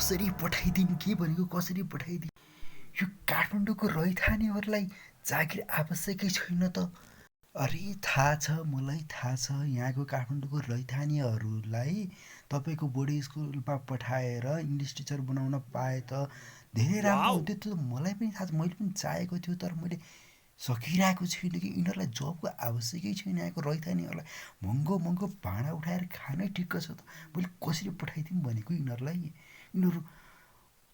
कसरी पठाइदिउँ के भनेको कसरी पठाइदिउँ यो काठमाडौँको रैथानेहरूलाई जागिर आवश्यकै छैन त अरे थाहा छ मलाई थाहा छ यहाँको काठमाडौँको रैथानेहरूलाई तपाईँको बोर्डिङ स्कुलमा पठाएर इङ्ग्लिस टिचर बनाउन पाए त धेरै राम्रो हुन्थ्यो त्यो त मलाई पनि थाहा छ मैले पनि चाहेको थियो तर मैले सकिरहेको छैन कि यिनीहरूलाई जबको आवश्यकै छैन यहाँको रैथानेहरूलाई महँगो महँगो भाँडा उठाएर खानै ठिक्क छ त मैले कसरी पठाइदिउँ भनेको यिनीहरूलाई यिनीहरू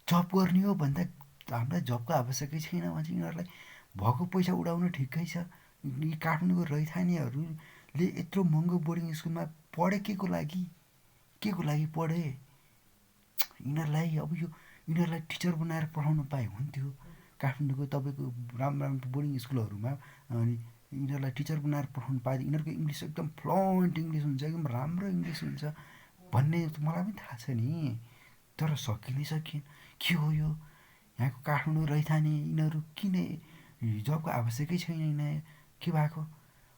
जब गर्ने हो भन्दा हामीलाई जबको आवश्यकै छैन भने चाहिँ यिनीहरूलाई भएको पैसा उडाउन ठिकै छ यी काठमाडौँको रैथानेहरूले यत्रो महँगो बोर्डिङ स्कुलमा पढे के को लागि पढे यिनीहरूलाई अब यो यिनीहरूलाई टिचर बनाएर पढाउन पाए हुन्थ्यो काठमाडौँको तपाईँको राम्रो राम्रो बोर्डिङ स्कुलहरूमा अनि यिनीहरूलाई टिचर बनाएर पढाउनु पाए यिनीहरूको इङ्ग्लिस एकदम फ्लुएन्ट इङ्ग्लिस हुन्छ एकदम राम्रो इङ्ग्लिस हुन्छ भन्ने मलाई पनि थाहा छ नि तर सकिँदै सकिएन के हो यो यहाँको काठमाडौँ रैथाने यिनीहरू किन जबको आवश्यकै छैन यिनीहरू के भएको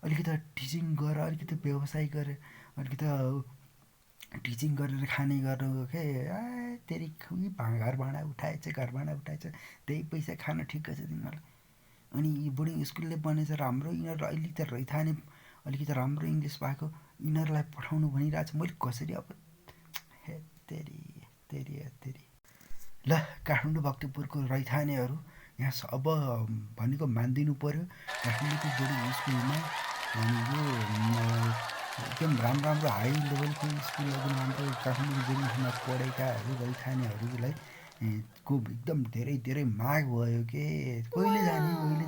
अलिकति टिचिङ गरेर अलिकति व्यवसाय गरेर अलिकति टिचिङ गरेर खाने गर्नु के तेरि घर भाडा उठाएछ घर भाडा उठाएछ त्यही पैसा खान ठिक छ तिमीहरूलाई अनि यी बोर्डिङ स्कुलले बनेछ राम्रो यिनीहरू अलिकति रैथाने अलिकति राम्रो इङ्ग्लिस भएको यिनीहरूलाई पठाउनु भनिरहेछ मैले कसरी अब हे तेरि तेरि तेरि ल काठमाडौँ भक्तपुरको रैथानेहरू यहाँ अब भनेको मानिदिनु पर्यो काठमाडौँको बोर्डिङ स्कुलमा अनि यो एकदम राम्रो राम्रो हाई लेभलको स्कुल एकदम राम्रो काठमाडौँ बोर्डिङ स्कुलमा पढेकाहरू रैथानेहरूलाई को एकदम धेरै धेरै माग भयो के कहिले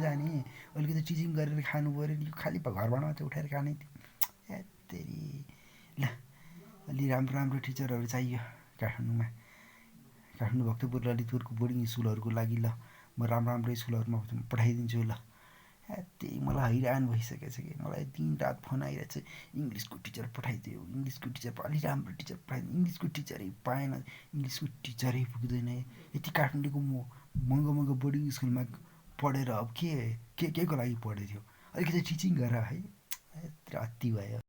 जाने अलिकति टिचिङ गरेर खानु पऱ्यो नि खालि घरबाट मात्रै उठाएर खाने थियो तेरि ल अलि राम्रो राम्रो टिचरहरू चाहियो काठमाडौँमा काठमाडौँ भक्तपुर ललितपुरको बोर्डिङ स्कुलहरूको लागि ल म राम्रो राम्रो स्कुलहरूमा पठाइदिन्छु ल त्यही मलाई हैरान भइसकेको छ कि मलाई दिनरात फोन आइरहेको छ इङ्ग्लिसको टिचर पठाइदियो इङ्ग्लिसको टिचर अलिक राम्रो टिचर पठाइदियो इङ्ग्लिसको टिचरै पाएन इङ्ग्लिसको टिचरै पुग्दैन यति काठमाडौँको महँगो महँगो बोर्डिङ स्कुलमा पढेर अब के को लागि पढेको थियो अलिकति टिचिङ गर है अति भयो